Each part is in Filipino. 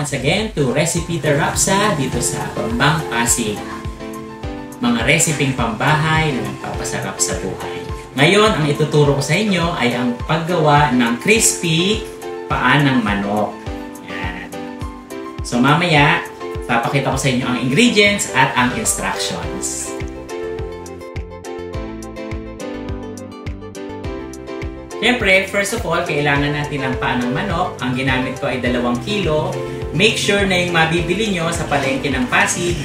once again to Recipe Rapsa dito sa Bambang Pasig. Mga reseping pambahay na nagpapasarap sa buhay. Ngayon, ang ituturo ko sa inyo ay ang paggawa ng crispy paa ng manok. Yan. So mamaya, papakita ko sa inyo ang ingredients at ang instructions. Siyempre, first of all, kailangan natin ng paa ng manok. Ang ginamit ko ay 2 kilo. Make sure na yung mabibili nyo sa palengke ng Pasig.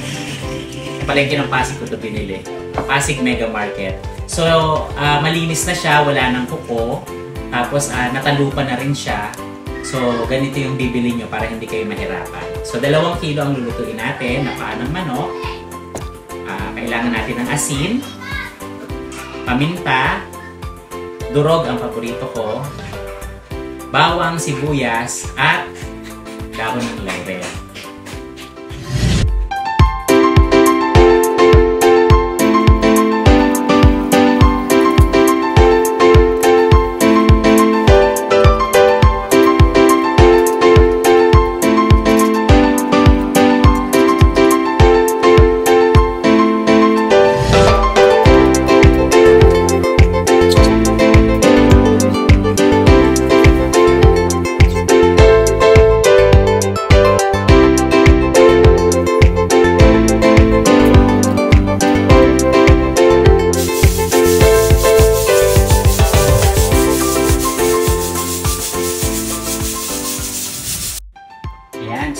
Sa palengke ng Pasig ko ito pinili. Pasig Mega Market. So, malinis na siya, wala nang kuko. Tapos, natalupan na rin siya. So, ganito yung bibili nyo para hindi kayo mahirapan. So, 2 kilo ang lulutuin natin na paa ng manok. Kailangan natin ng asin, paminta, durog ang paborito ko, bawang, sibuyas, at dahon ng laurel.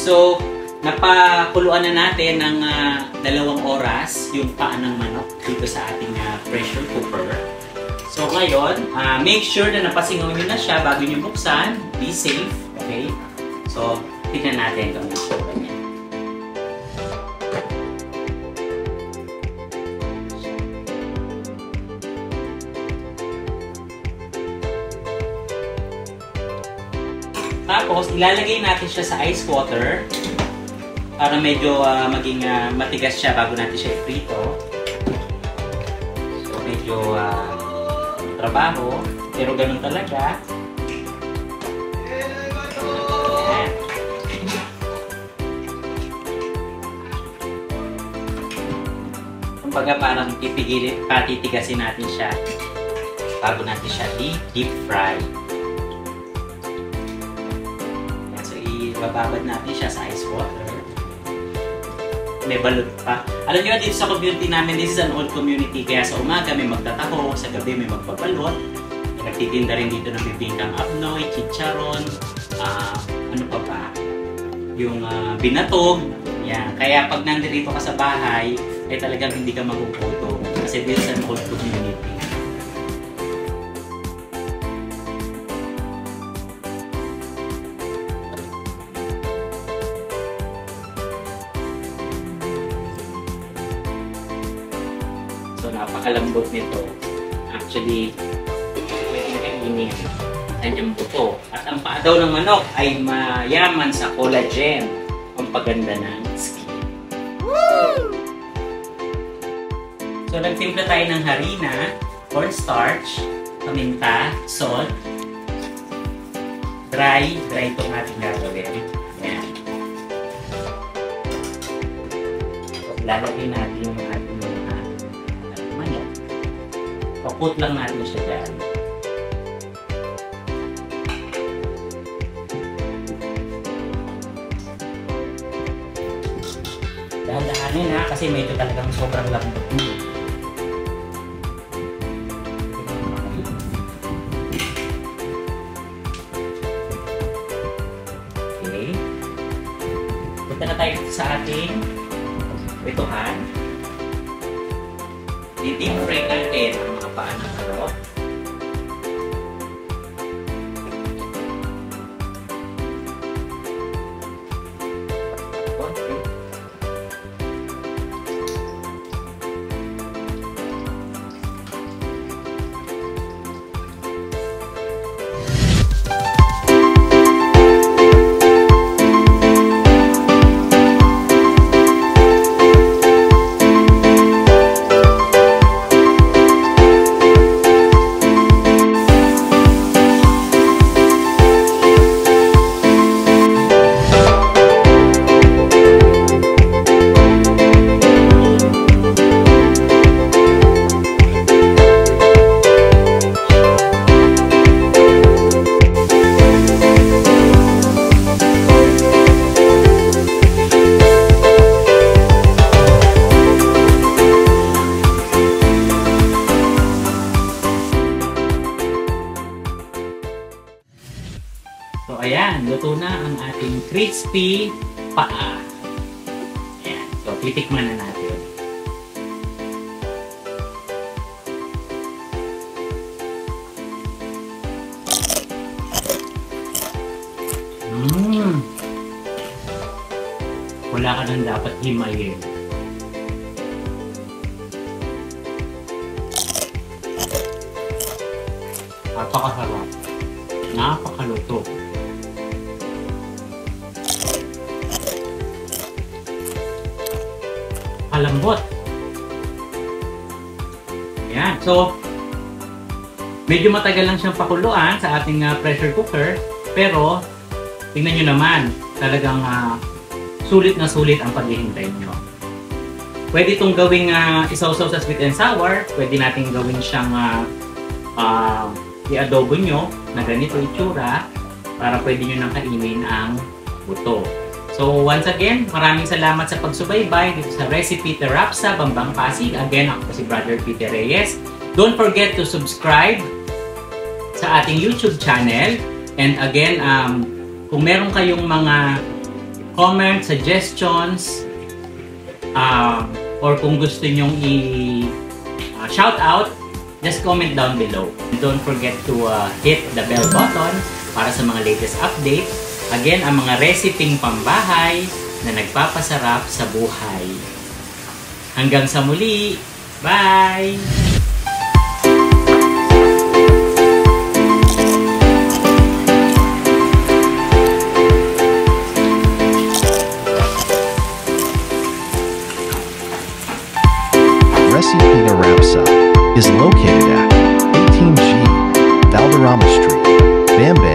So, napakuluan na natin ng 2 oras yung paa ng manok dito sa ating pressure cooker. So, ngayon, make sure na napasingaw nyo na siya bago nyo buksan. Be safe, okay? So, tignan natin kung ano siya niya. Tapos, ilalagay natin siya sa ice water para medyo maging matigas siya bago natin siya i-prito. So, medyo trabaho, pero ganun talaga. Ayan. Kumbaga parang patitigasin natin siya bago natin siya i-deep fry. Bababad natin siya sa ice water. May balot pa. Alam nyo, dito sa community namin, this is an old community. Kaya sa umaga may magtataho, sa gabi may magpabalot. Nagtitinda rin dito ng bibingkang apnoy, chicharon, ano pa ba? Yung binatog. Yan. Kaya pag nandito ka sa bahay, ay talagang hindi ka magugutom. Kasi this is an old community. So, napakalambot nito. Actually, pwede kainin. Kanyang buto. At ang paa daw ng manok ay mayaman sa collagen. Ang paganda ng skin. Woo! So, nagtimpla tayo ng harina, cornstarch, paminta, salt, dry itong ating gagawin. Ayan. So, lalagay natin yung ating pakut lang natin siya dyan. Dahan-dahanin kasi medyo talagang sobrang lambot niya. Okay. Punta na tayo sa ating prituhan. I-deep fry natin ang mga paa ng manok. crispy paa. Ayan. So, titikman na natin. Wala ka nang dapat himayin. Napakasarap. Napakaluto. Kalambot. Ayan. So, medyo matagal lang siyang pakuluan sa ating pressure cooker. Pero, tingnan nyo naman. Talagang sulit na sulit ang paghihintay nyo. Pwede itong gawing isawsaw sa sweet and sour. Pwede natin gawin siyang i-adobo nyo na ganito itsura para pwede nyo nang kainin ang buto. So once again, maraming salamat sa pagsubaybay dito sa Recipe Terapsa, Bambang Pasig. Again, ako si Brother Peter Reyes. Don't forget to subscribe sa ating YouTube channel. And again, kung meron kayong mga comments, suggestions, or kung gusto nyong i-shout out, just comment down below. And don't forget to hit the bell button para sa mga latest updates. Again, ang mga reseping pambahay na nagpapasarap sa buhay. Hanggang sa muli! Bye! Recipe Terapsa is located at 18G Valderrama Street, Bamban,